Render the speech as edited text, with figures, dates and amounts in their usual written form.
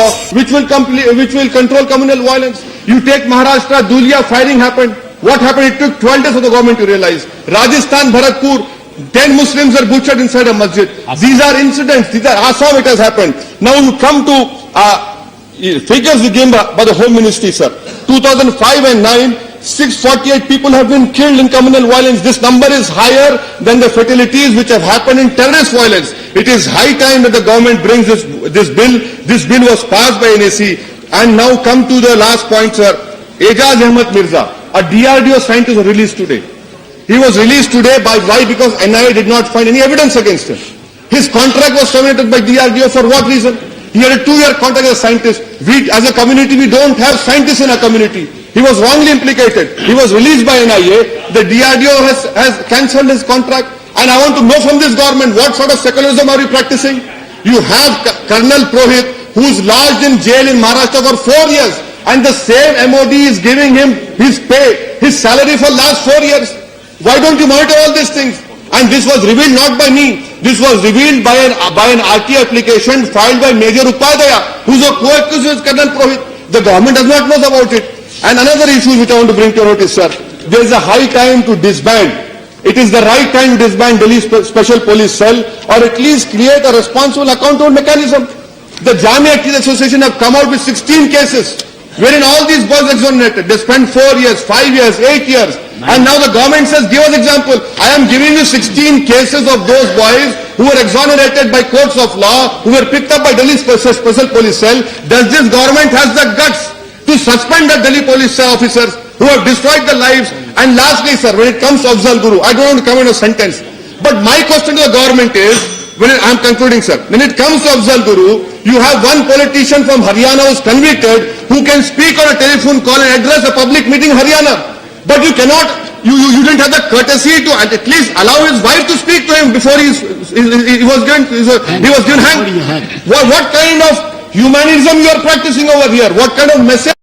law which will control communal violence. You take Maharashtra, Dhulia firing happened. What happened? It took 12 days for the government to realize. Rajasthan, Bharatpur, 10 Muslims were butchered inside a masjid. These are incidents. These are Assam. It has happened. Now you come to figures given by the Home Ministry, sir. 2005 and 9. 648 people have been killed in communal violence. This number is higher than the fatalities which have happened in terrorist violence. It is high time that the government brings this bill. This bill was passed by NAC. And now come to the last point, sir. Ejaz Ahmed Mirza, a DRDO scientist, was released today. He was released today why? Because NIA did not find any evidence against him. His contract was terminated by DRDO for what reason? He had a 2-year contract as a scientist. We, as a community, we don't have scientists in our community. He was wrongly implicated. He was released by NIA. The DRDO has cancelled his contract. And I want to know from this government, what sort of secularism are you practicing? You have Colonel Purohit, who's lodged in jail in Maharashtra for 4 years. And the same MOD is giving him his pay, his salary for last 4 years. Why don't you monitor all these things? And this was revealed not by me. This was revealed by an RT application filed by Major Upadhyaya, who's a co-accused with Colonel Purohit. The government does not know about it. And another issue which I want to bring to your notice, sir. There is a high time to disband. It is the right time to disband Delhi Special Police Cell, or at least create a responsible accountable mechanism. The Jamia Teachers Association have come out with 16 cases, wherein all these boys exonerated. They spent 4 years, 5 years, 8 years. And now the government says, give us example. I am giving you 16 cases of those boys who were exonerated by courts of law, who were picked up by Delhi Special Police Cell. Does this government has the guts to suspend the Delhi police officers who have destroyed their lives? And lastly, sir, when it comes to Afzal Guru, I don't want to come in a sentence, but my question to the government is, I'm concluding, sir, when it comes to Afzal Guru, you have one politician from Haryana who is convicted, who can speak on a telephone call and address a public meeting in Haryana. But you cannot, you didn't have the courtesy to at least allow his wife to speak to him before he was given hand. What kind of humanism you are practicing over here? What kind of message?